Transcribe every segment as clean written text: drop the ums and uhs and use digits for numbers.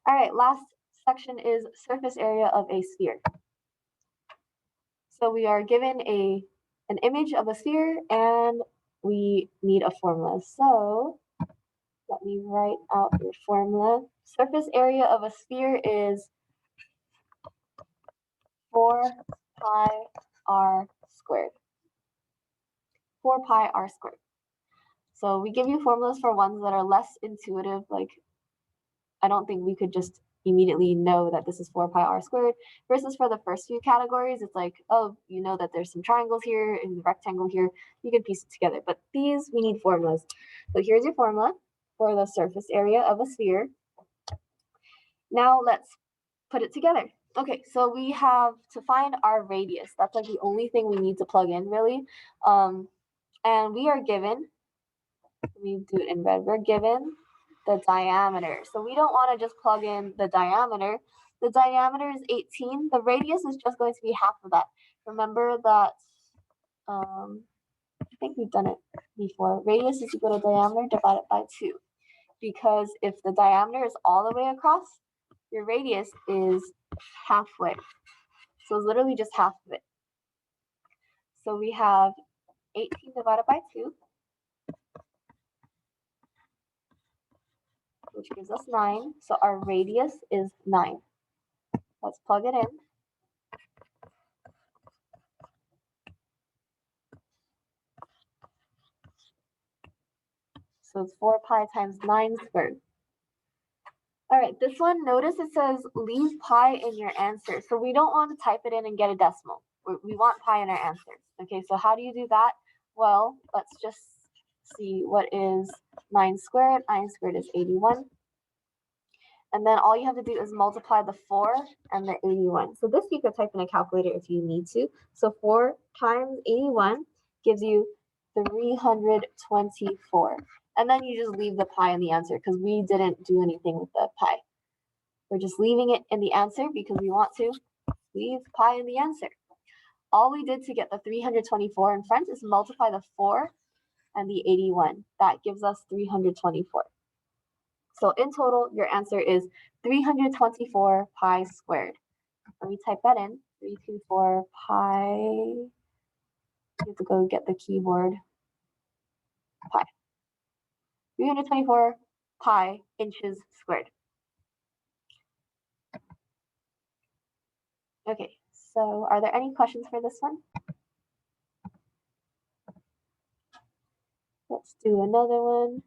All right, last section is surface area of a sphere. So we are given an image of a sphere and we need a formula. So let me write out your formula. Surface area of a sphere is 4 pi r squared. 4 pi r squared. So we give you formulas for ones that are less intuitive, like I don't think we could just immediately know that this is 4 pi r squared, versus for the first few categories, it's like, oh, you know that there's some triangles here and the rectangle here, you can piece it together. But these, we need formulas. So here's your formula for the surface area of a sphere. Now let's put it together. Okay, so we have to find our radius. That's like the only thing we need to plug in, really. And we are given, let me do it in red, we're given the diameter. So we don't want to just plug in the diameter. The diameter is 18. The radius is just going to be half of that. Remember that, I think we've done it before. Radius is equal to diameter divided by 2. Because if the diameter is all the way across, your radius is halfway. So it's literally just half of it. So we have 18 divided by 2, which gives us 9. So our radius is 9. Let's plug it in. So it's 4 pi times 9 squared. All right, this one, notice it says leave pi in your answer. So we don't want to type it in and get a decimal. We want pi in our answers. Okay, so how do you do that? Well, let's just see what is 9 squared. 9 squared is 81. And then all you have to do is multiply the 4 and the 81. So this you could type in a calculator if you need to. So 4 times 81 gives you 324. And then you just leave the pi in the answer because we didn't do anything with the pi. We're just leaving it in the answer because we want to leave pi in the answer. All we did to get the 324 in front is multiply the 4 and the 81. That gives us 324. So in total, your answer is 324 pi squared. Let me type that in. 324 pi. You have to go get the keyboard. Pi. 324 pi inches squared. Okay, so are there any questions for this one? Let's do another one.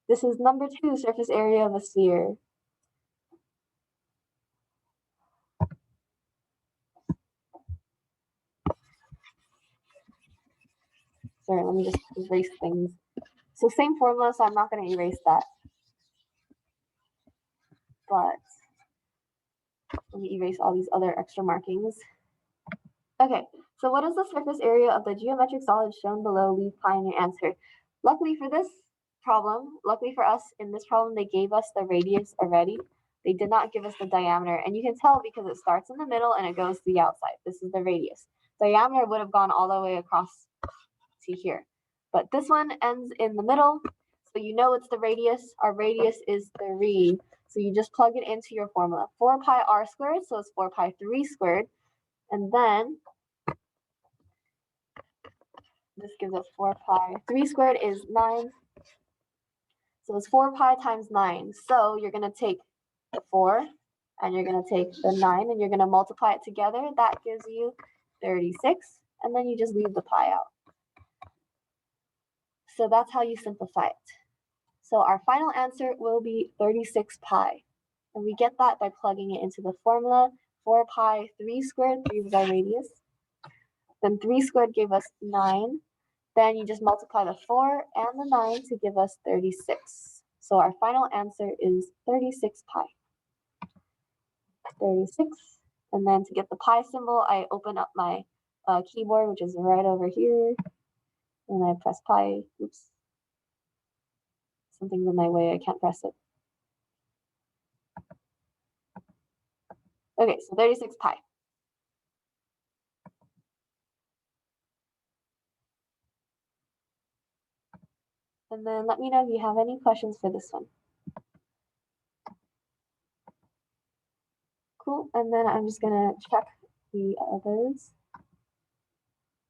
This is number 2, surface area of a sphere. Sorry, let me just erase things. So same formula, so I'm not going to erase that. But let me erase all these other extra markings. Okay, so what is the surface area of the geometric solid shown below? Leave pi in your answer. Luckily for this problem, luckily for us, in this problem, they gave us the radius already. They did not give us the diameter. And you can tell because it starts in the middle and it goes to the outside. This is the radius. Diameter would have gone all the way across to here. But this one ends in the middle. So you know it's the radius. Our radius is 3. So you just plug it into your formula. 4 pi r squared, so it's 4 pi 3 squared. And then this gives us 4 pi. 3 squared is 9. So it's 4 pi times 9. So you're going to take the 4 and you're going to take the 9 and you're going to multiply it together. That gives you 36. And then you just leave the pi out. So that's how you simplify it. So our final answer will be 36 pi. And we get that by plugging it into the formula. 4 pi 3 squared, 3 was our radius. Then 3 squared gave us 9. Then you just multiply the 4 and the 9 to give us 36. So our final answer is 36 pi. 36. And then to get the pi symbol, I open up my keyboard, which is right over here. And I press pi. Oops. Something's in my way. I can't press it. Okay, so 36 pi. And then let me know if you have any questions for this one. cool. And then I'm just gonna check the others.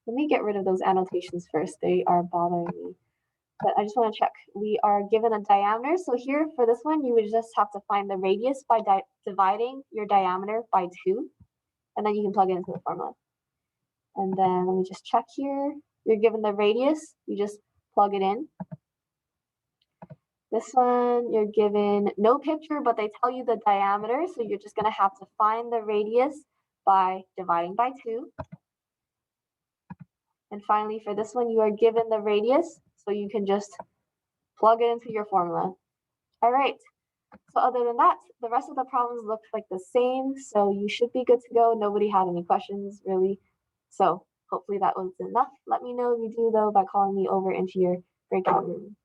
Let me get rid of those annotations first. They are bothering me. But I just want to check. We are given a diameter. So here for this one, you would just have to find the radius by dividing your diameter by 2. And then you can plug it into the formula. And then let me just check here. You're given the radius. You just plug it in. This one, you're given no picture, but they tell you the diameter. So you're just going to have to find the radius by dividing by 2. And finally, for this one, you are given the radius. So you can just plug it into your formula. All right. So other than that, the rest of the problems look like the same. So you should be good to go. Nobody had any questions really. So hopefully that was enough. Let me know if you do though by calling me over into your breakout room.